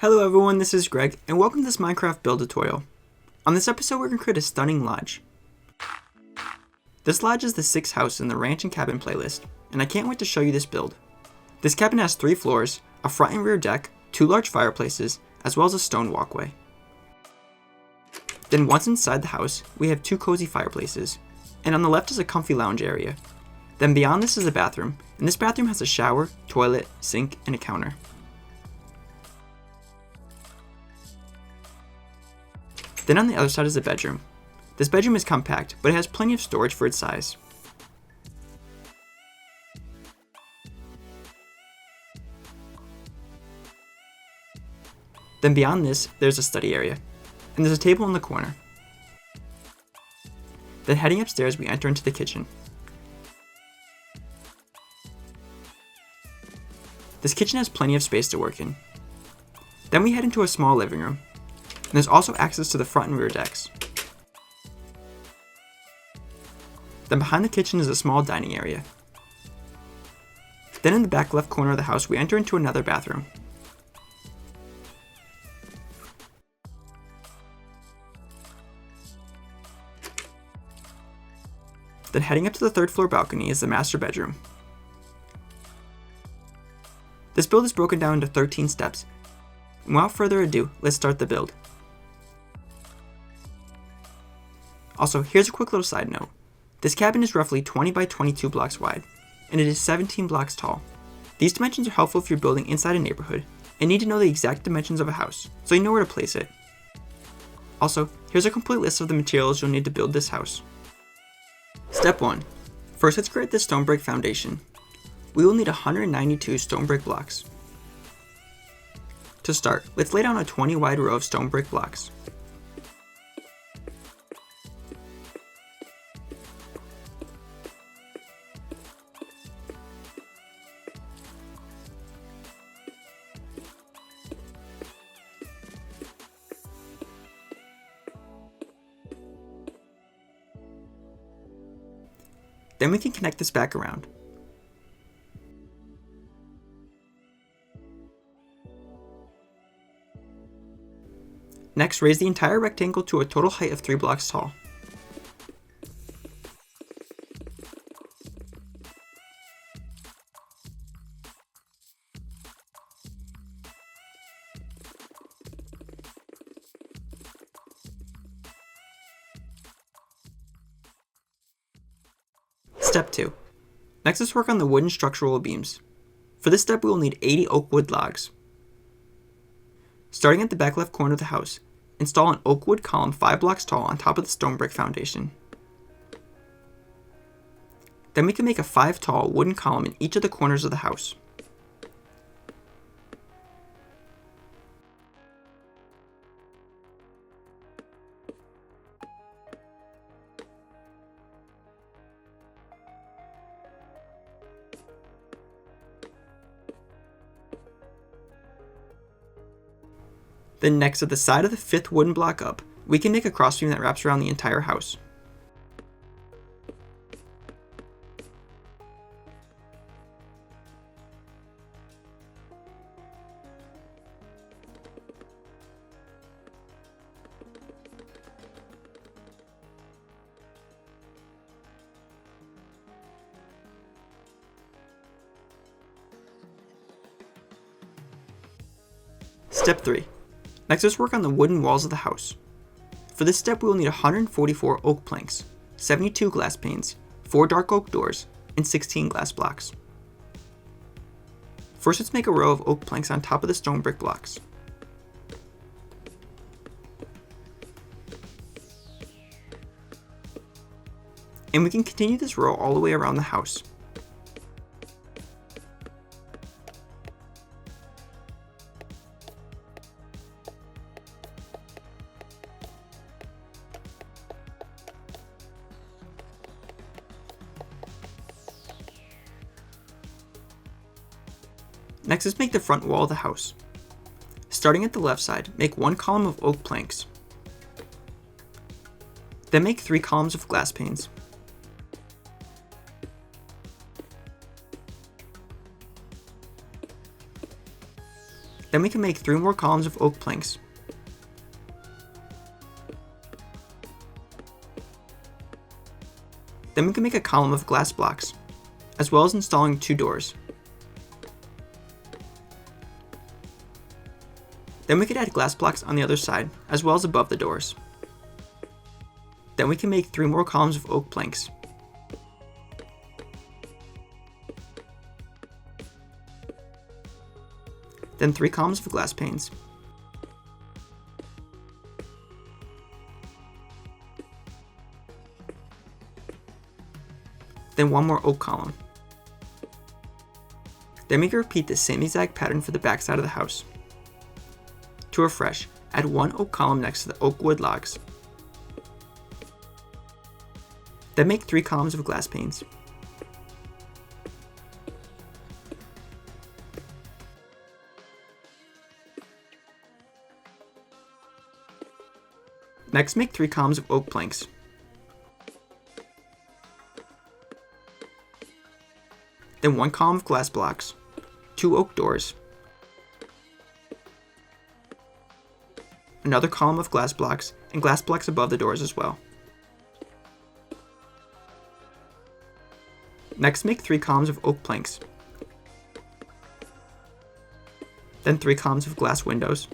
Hello everyone, this is Greg, and welcome to this Minecraft build tutorial. On this episode we're going to create a stunning lodge. This lodge is the 6th house in the ranch and cabin playlist, and I can't wait to show you this build. This cabin has 3 floors, a front and rear deck, 2 large fireplaces, as well as a stone walkway. Then once inside the house, we have 2 cozy fireplaces, and on the left is a comfy lounge area. Then beyond this is a bathroom, and this bathroom has a shower, toilet, sink, and a counter. Then on the other side is a bedroom. This bedroom is compact, but it has plenty of storage for its size. Then beyond this, there's a study area, and there's a table in the corner. Then heading upstairs, we enter into the kitchen. This kitchen has plenty of space to work in. Then we head into a small living room. And there's also access to the front and rear decks. Then behind the kitchen is a small dining area. Then in the back left corner of the house, we enter into another bathroom. Then heading up to the 3rd floor balcony is the master bedroom. This build is broken down into 13 steps. And without further ado, let's start the build. Also, here's a quick little side note. This cabin is roughly 20 by 22 blocks wide, and it is 17 blocks tall. These dimensions are helpful if you're building inside a neighborhood and need to know the exact dimensions of a house, so you know where to place it. Also, here's a complete list of the materials you'll need to build this house. Step 1. First, let's create the stone brick foundation. We will need 192 stone brick blocks. To start, let's lay down a 20 wide row of stone brick blocks. Then we can connect this back around. Next, raise the entire rectangle to a total height of 3 blocks tall. Step 2. Next, let's work on the wooden structural beams. For this step, we will need 80 oak wood logs. Starting at the back left corner of the house, install an oak wood column 5 blocks tall on top of the stone brick foundation. Then we can make a 5 tall wooden column in each of the corners of the house. Then next, at the side of the 5th wooden block up, we can make a crossbeam that wraps around the entire house. Step 3. Next, let's work on the wooden walls of the house. For this step, we will need 144 oak planks, 72 glass panes, 4 dark oak doors, and 16 glass blocks. First, let's make a row of oak planks on top of the stone brick blocks. And we can continue this row all the way around the house. Next, let's make the front wall of the house. Starting at the left side, make 1 column of oak planks. Then make 3 columns of glass panes. Then we can make 3 more columns of oak planks. Then we can make a column of glass blocks, as well as installing 2 doors. Then we could add glass blocks on the other side, as well as above the doors. Then we can make 3 more columns of oak planks. Then 3 columns of glass panes. Then 1 more oak column. Then we can repeat the same exact pattern for the back side of the house. To refresh, add 1 oak column next to the oak wood logs. Then make 3 columns of glass panes. Next, make 3 columns of oak planks. Then 1 column of glass blocks, 2 oak doors, another column of glass blocks, and glass blocks above the doors as well. Next, make 3 columns of oak planks. Then 3 columns of glass windows.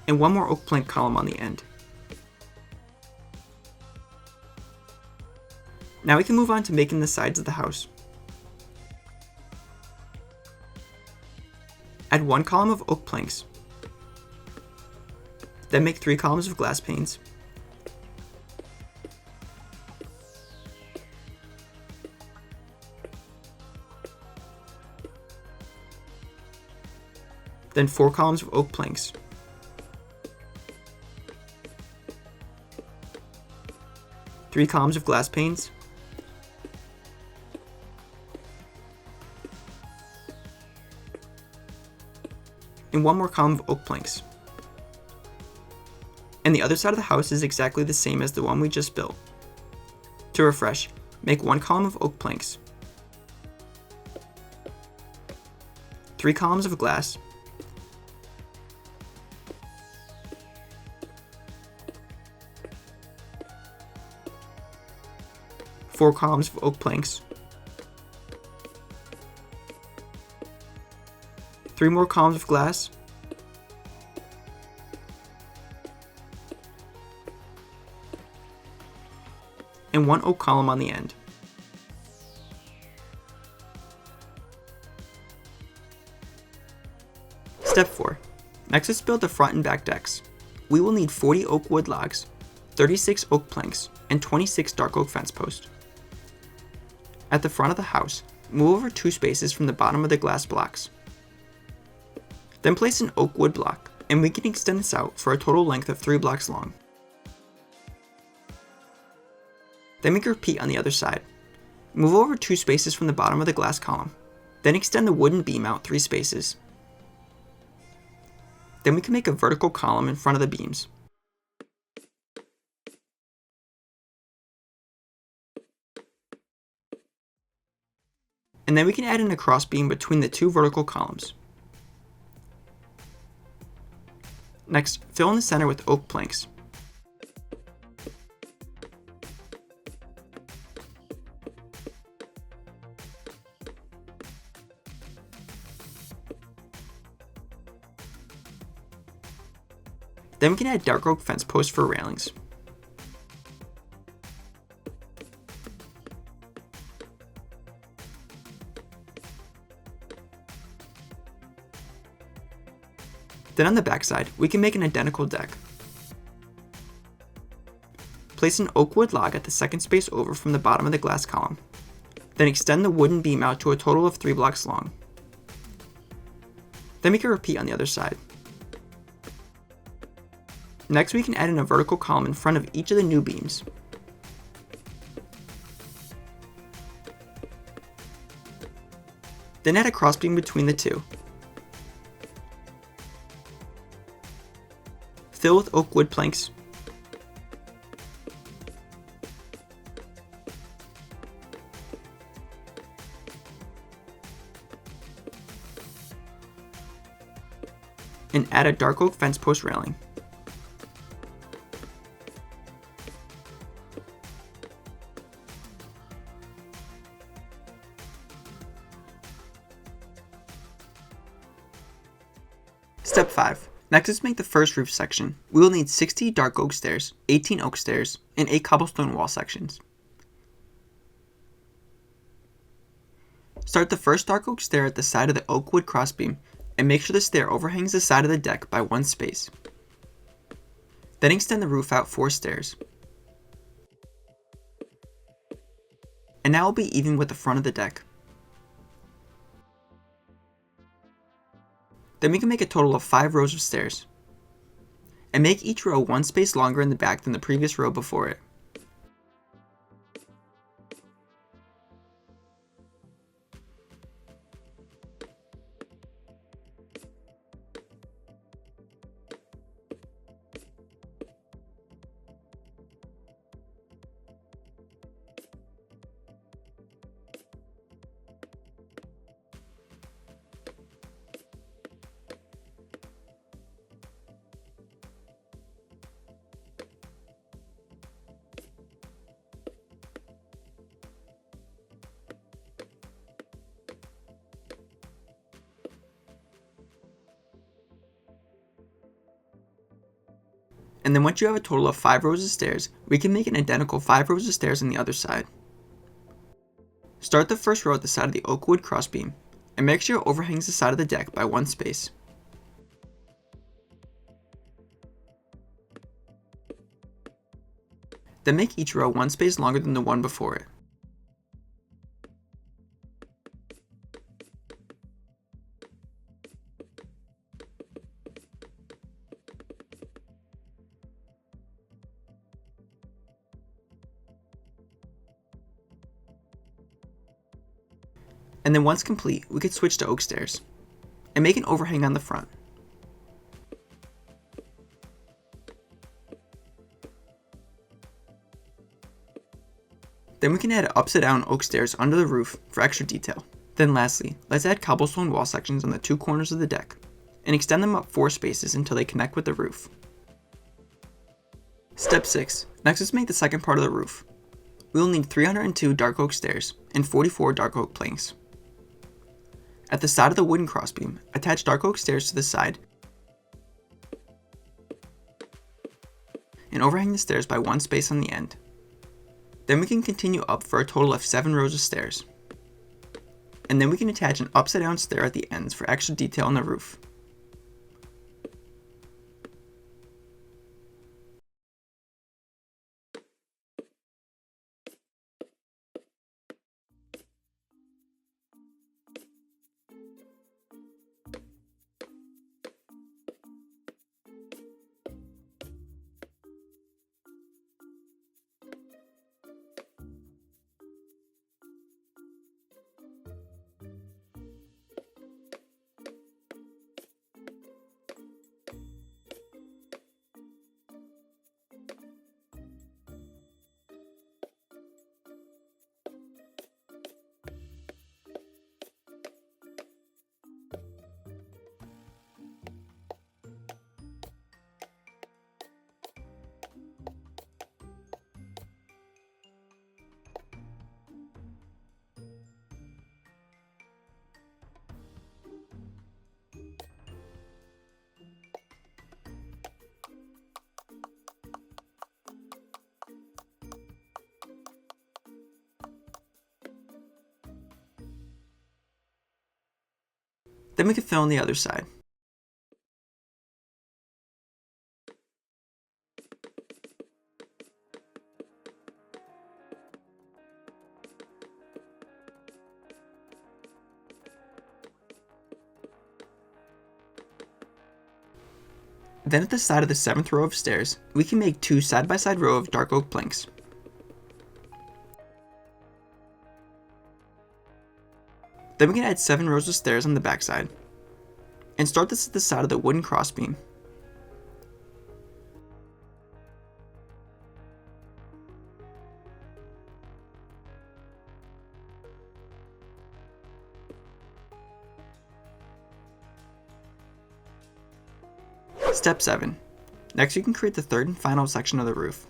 And 1 more oak plank column on the end. Now we can move on to making the sides of the house. Add 1 column of oak planks. Then make 3 columns of glass panes. Then 4 columns of oak planks. Three columns of glass panes. And 1 more column of oak planks. And the other side of the house is exactly the same as the one we just built. To refresh, make 1 column of oak planks, 3 columns of glass, four columns of oak planks, 3 more columns of glass, and 1 oak column on the end. Step 4. Next, let's build the front and back decks. We will need 40 oak wood logs, 36 oak planks, and 26 dark oak fence posts. At the front of the house, move over 2 spaces from the bottom of the glass blocks. Then place an oak wood block, and we can extend this out for a total length of 3 blocks long. Then we can repeat on the other side. Move over 2 spaces from the bottom of the glass column, then extend the wooden beam out 3 spaces. Then we can make a vertical column in front of the beams. And then we can add in a cross beam between the 2 vertical columns. Next, fill in the center with oak planks. Then we can add dark oak fence posts for railings. Then on the back side, we can make an identical deck. Place an oak wood log at the second space over from the bottom of the glass column. Then extend the wooden beam out to a total of 3 blocks long. Then we can repeat on the other side. Next, we can add in a vertical column in front of each of the new beams. Then add a crossbeam between the 2. Fill with oak wood planks. and add a dark oak fence post railing. Step 5. Next, let's make the first roof section. We will need 60 dark oak stairs, 18 oak stairs, and 8 cobblestone wall sections. Start the first dark oak stair at the side of the oak wood crossbeam, and make sure the stair overhangs the side of the deck by 1 space. Then extend the roof out 4 stairs. And now it will be even with the front of the deck. Then we can make a total of 5 rows of stairs, and make each row 1 space longer in the back than the previous row before it. And then once you have a total of 5 rows of stairs, we can make an identical 5 rows of stairs on the other side. Start the first row at the side of the oak wood crossbeam, and make sure it overhangs the side of the deck by 1 space. Then make each row 1 space longer than the one before it. And then once complete, we could switch to oak stairs, and make an overhang on the front. Then we can add upside down oak stairs under the roof for extra detail. Then lastly, let's add cobblestone wall sections on the 2 corners of the deck, and extend them up 4 spaces until they connect with the roof. Step 6. Next, let's make the second part of the roof. We will need 302 dark oak stairs and 44 dark oak planks. At the side of the wooden crossbeam, attach dark oak stairs to the side and overhang the stairs by 1 space on the end. Then we can continue up for a total of 7 rows of stairs. And then we can attach an upside down stair at the ends for extra detail on the roof. Then we can fill in the other side. Then at the side of the 7th row of stairs, we can make 2 side-by-side row of dark oak planks. Then we can add 7 rows of stairs on the backside, and start this at the side of the wooden crossbeam. Step 7. Next we can create the third and final section of the roof.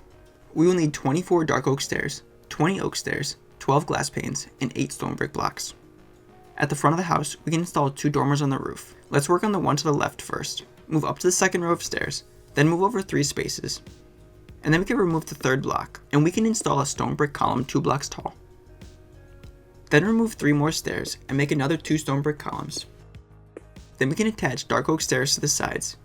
We will need 24 dark oak stairs, 20 oak stairs, 12 glass panes, and 8 stone brick blocks. At the front of the house, we can install 2 dormers on the roof. Let's work on the one to the left first. Move up to the second row of stairs, then move over 3 spaces. And then we can remove the third block, and we can install a stone brick column 2 blocks tall. Then remove 3 more stairs and make another 2 stone brick columns. Then we can attach dark oak stairs to the sides.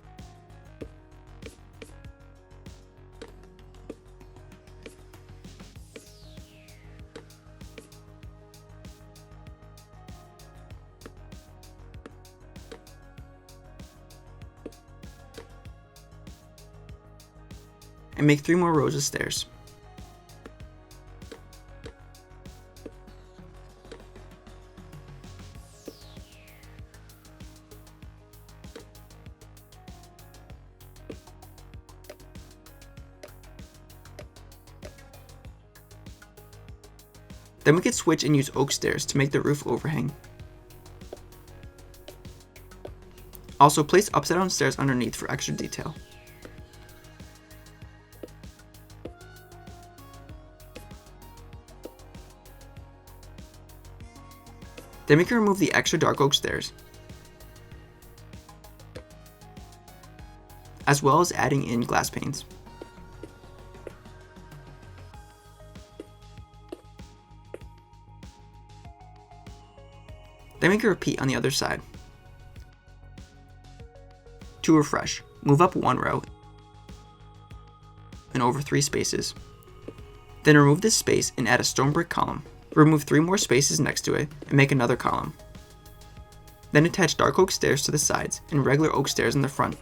And make 3 more rows of stairs. Then we can switch and use oak stairs to make the roof overhang. Also, place upside down stairs underneath for extra detail. Then we can remove the extra dark oak stairs, as well as adding in glass panes. Then we can repeat on the other side. To refresh, move up 1 row and over 3 spaces. Then remove this space and add a stone brick column. Remove 3 more spaces next to it and make another column. Then attach dark oak stairs to the sides and regular oak stairs in the front.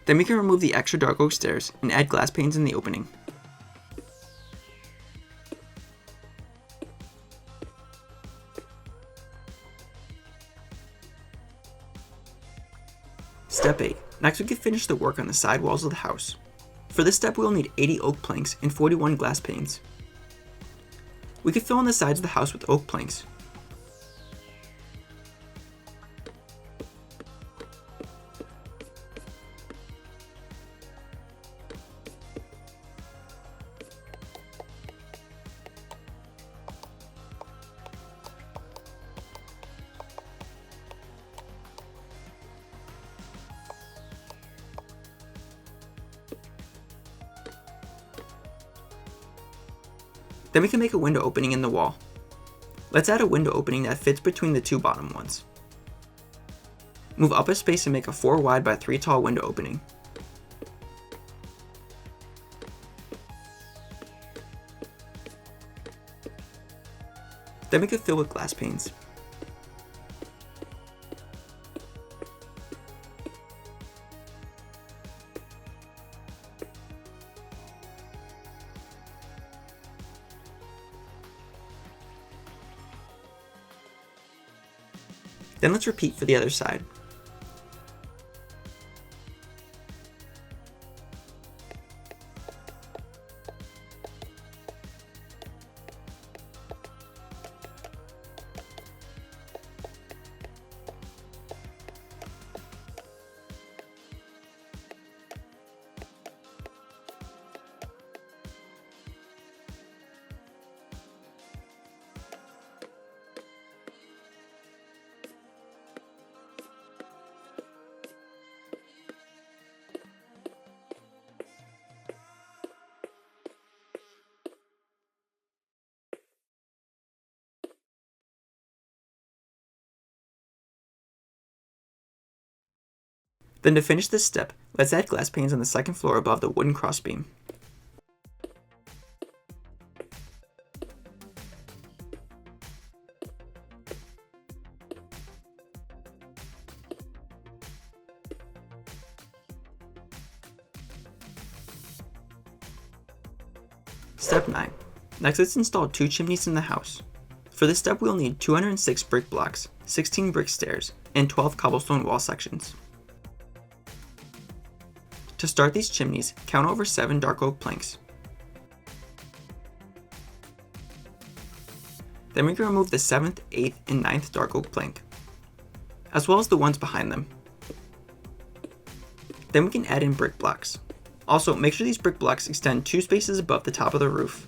Then we can remove the extra dark oak stairs and add glass panes in the opening. Step 8. Next we can finish the work on the side walls of the house. For this step we will need 80 oak planks and 41 glass panes. We can fill in the sides of the house with oak planks. Then we can make a window opening in the wall. Let's add a window opening that fits between the 2 bottom ones. Move up a space and make a 4 wide by 3 tall window opening. Then we can fill with glass panes. Then let's repeat for the other side. Then to finish this step, let's add glass panes on the second floor above the wooden crossbeam. Step 9. Next, let's install 2 chimneys in the house. For this step, we'll need 206 brick blocks, 16 brick stairs, and 12 cobblestone wall sections. To start these chimneys, count over 7 dark oak planks. Then we can remove the 7th, 8th, and 9th dark oak plank, as well as the ones behind them. Then we can add in brick blocks. Also, make sure these brick blocks extend 2 spaces above the top of the roof.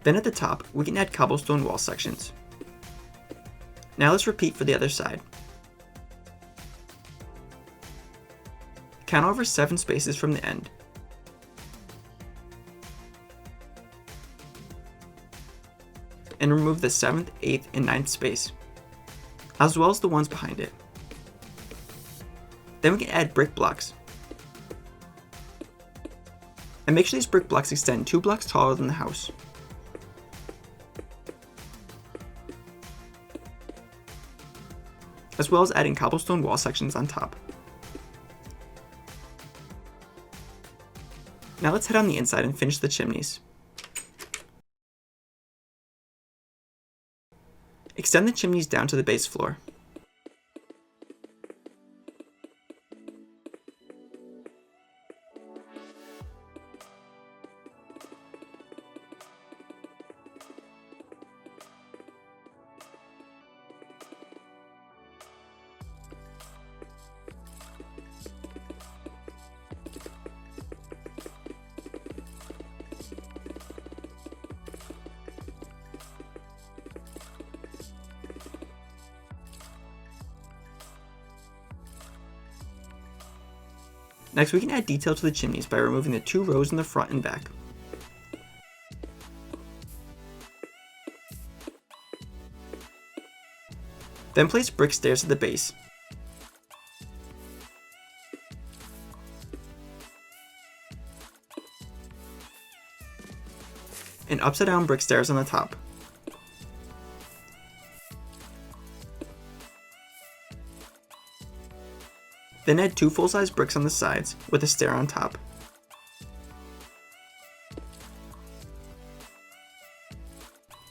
Then at the top, we can add cobblestone wall sections. Now let's repeat for the other side. Count over 7 spaces from the end. And remove the 7th, 8th, and 9th space, as well as the ones behind it. Then we can add brick blocks. And make sure these brick blocks extend 2 blocks taller than the house. As well as adding cobblestone wall sections on top. Now let's head on the inside and finish the chimneys. Extend the chimneys down to the base floor. Next, we can add detail to the chimneys by removing the 2 rows in the front and back. Then place brick stairs at the base. And upside down brick stairs on the top. Then add 2 full-size bricks on the sides with a stair on top.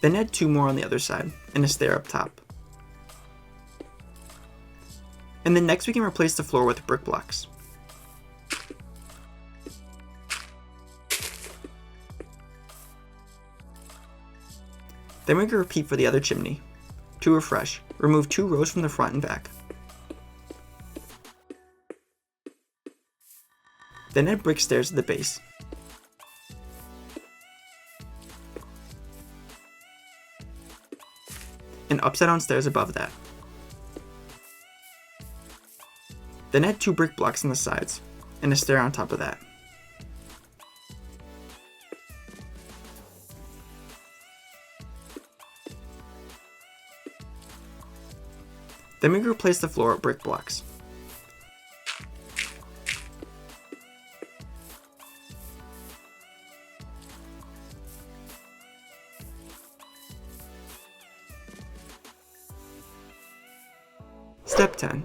Then add 2 more on the other side and a stair up top. And then next we can replace the floor with brick blocks. Then we can repeat for the other chimney. To refresh, remove 2 rows from the front and back. Then add brick stairs at the base. And upside down stairs above that. Then add 2 brick blocks on the sides, and a stair on top of that. Then we can replace the floor with brick blocks. Step 10.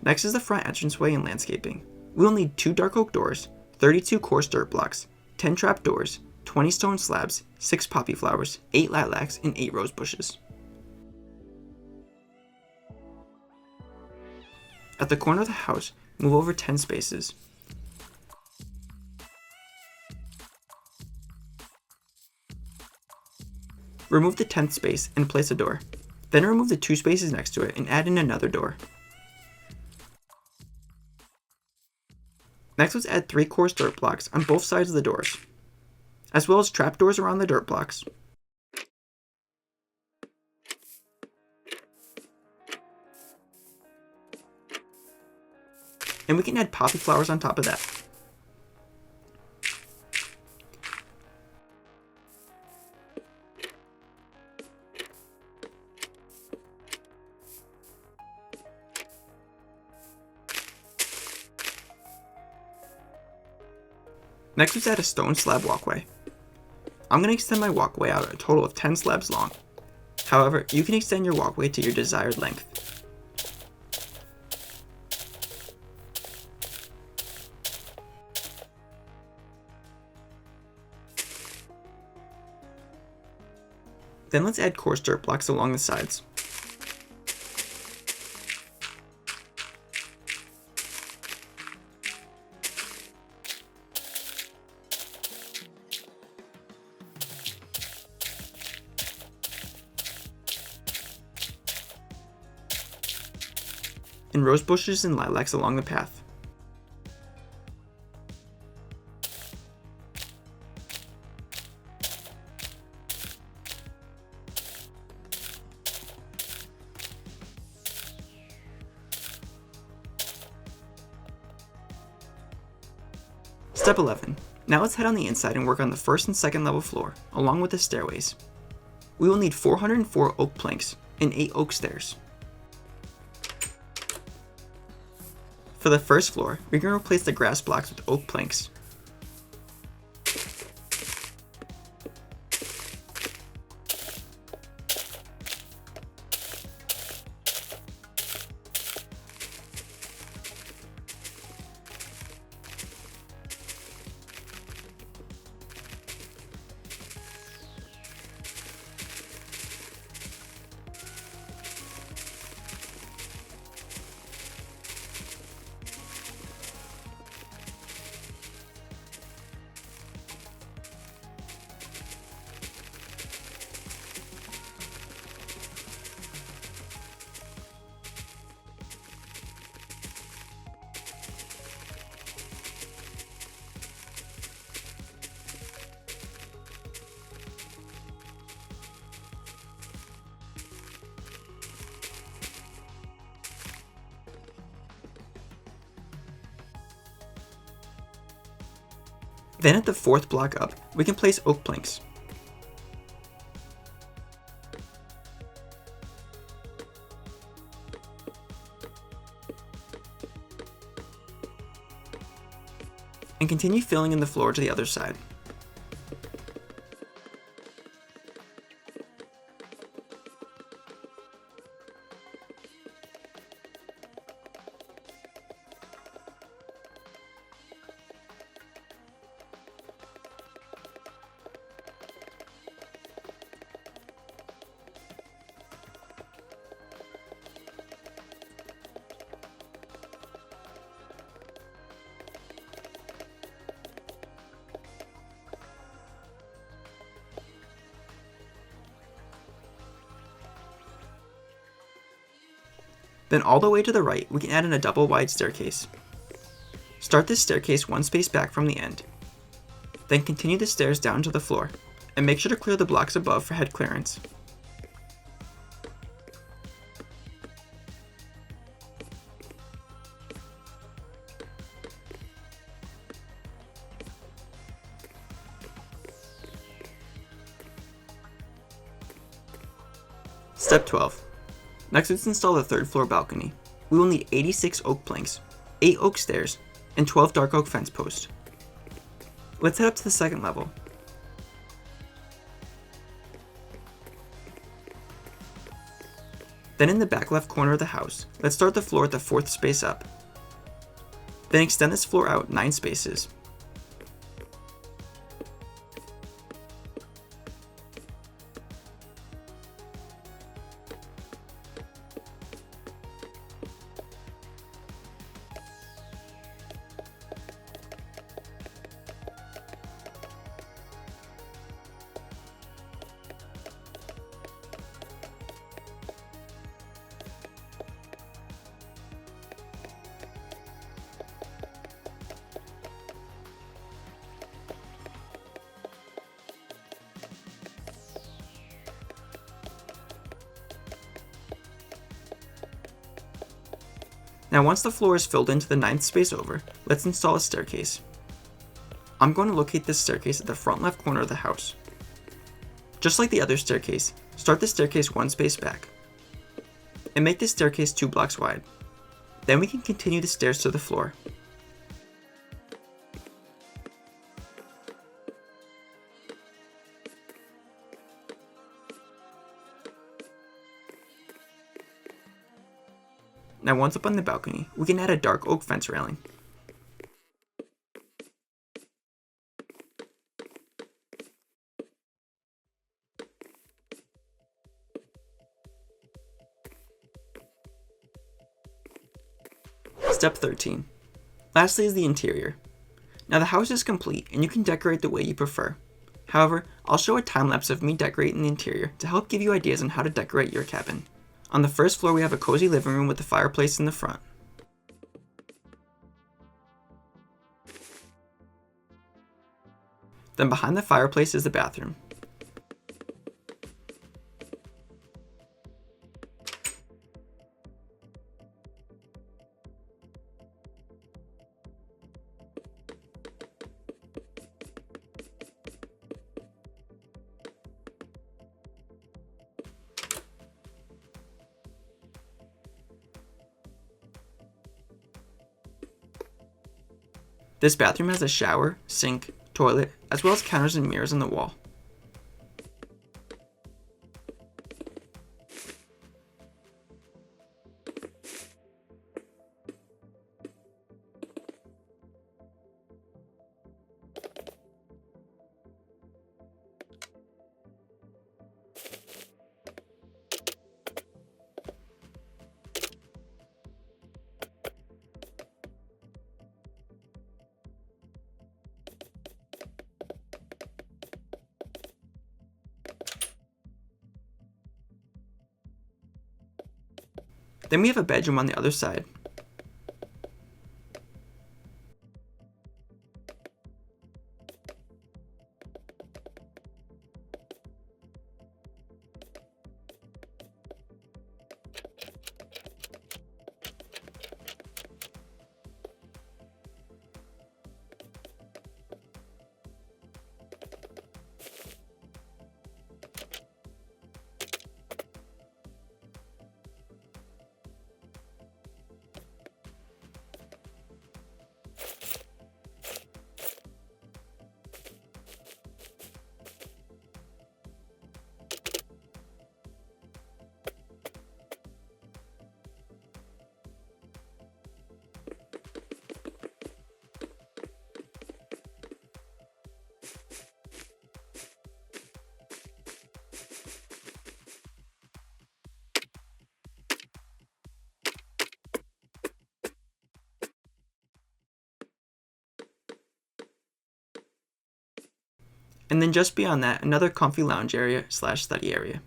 Next is the front entranceway and landscaping. We will need 2 dark oak doors, 32 coarse dirt blocks, 10 trap doors, 20 stone slabs, 6 poppy flowers, 8 lilacs, and 8 rose bushes. At the corner of the house, move over 10 spaces. Remove the 10th space and place a door. Then remove the 2 spaces next to it and add in another door. Next, let's add 3 coarse dirt blocks on both sides of the doors, as well as trapdoors around the dirt blocks. And we can add poppy flowers on top of that. Next, let's add a stone slab walkway. I'm going to extend my walkway out a total of 10 slabs long. However, you can extend your walkway to your desired length. Then let's add coarse dirt blocks along the sides. And rose bushes and lilacs along the path. Step 11. Now let's head on the inside and work on the first and second level floor, along with the stairways. We will need 404 oak planks and 8 oak stairs. For the first floor, we're going to replace the grass blocks with oak planks. Then at the fourth block up, we can place oak planks. And continue filling in the floor to the other side. Then all the way to the right, we can add in a double wide staircase. Start this staircase one space back from the end. Then continue the stairs down to the floor, and make sure to clear the blocks above for head clearance. Step 12. Next, let's install the third floor balcony. We will need 86 oak planks, 8 oak stairs, and 12 dark oak fence posts. Let's head up to the second level. Then in the back left corner of the house, let's start the floor at the fourth space up. Then extend this floor out 9 spaces. Now once the floor is filled into the 9th space over, let's install a staircase. I'm going to locate this staircase at the front left corner of the house. Just like the other staircase, start the staircase one space back, and make this staircase 2 blocks wide. Then we can continue the stairs to the floor. Now once up on the balcony, we can add a dark oak fence railing. Step 13. Lastly is the interior. Now the house is complete and you can decorate the way you prefer. However, I'll show a time lapse of me decorating the interior to help give you ideas on how to decorate your cabin. On the first floor we have a cozy living room with a fireplace in the front. Then behind the fireplace is the bathroom. This bathroom has a shower, sink, toilet, as well as counters and mirrors on the wall. Then we have a bedroom on the other side. And then just beyond that, another comfy lounge area / study area.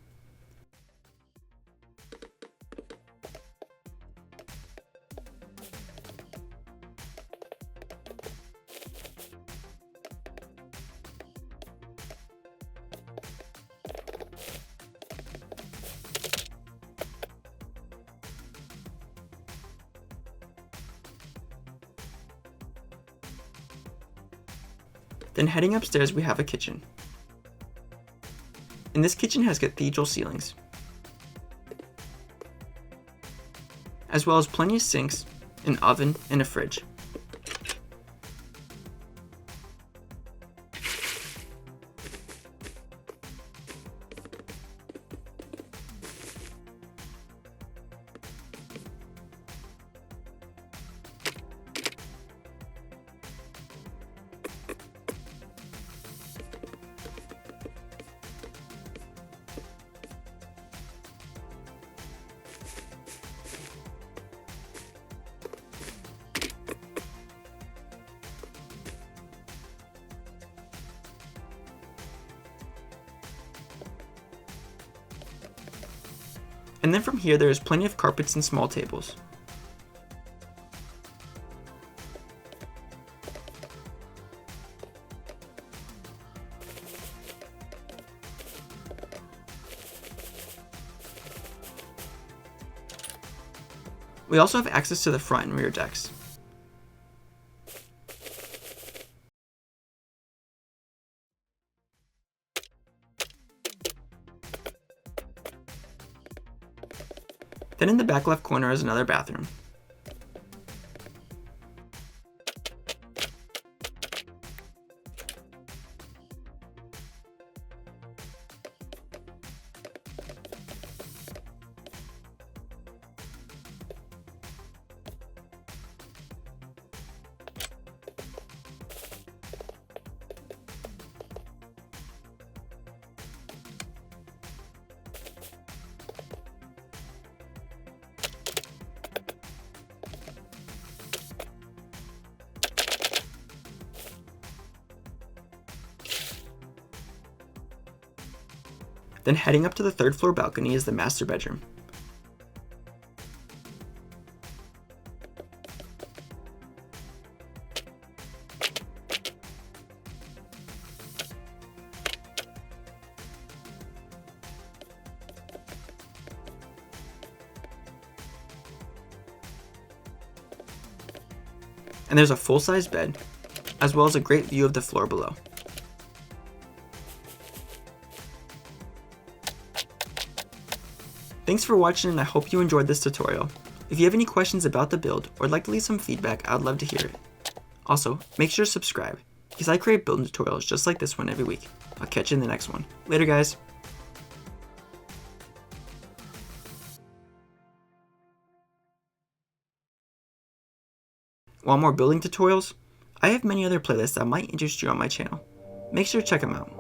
Then heading upstairs we have a kitchen. And this kitchen has cathedral ceilings, as well as plenty of sinks, an oven, and a fridge. And then from here there is plenty of carpets and small tables. We also have access to the front and rear decks. Then in the back left corner is another bathroom. Then heading up to the 3rd floor balcony is the master bedroom. And there's a full-size bed, as well as a great view of the floor below. Thanks for watching, and I hope you enjoyed this tutorial. If you have any questions about the build or would like to leave some feedback, I would love to hear it. Also, make sure to subscribe, because I create building tutorials just like this one every week. I'll catch you in the next one. Later, guys! Want more building tutorials? I have many other playlists that might interest you on my channel. Make sure to check them out.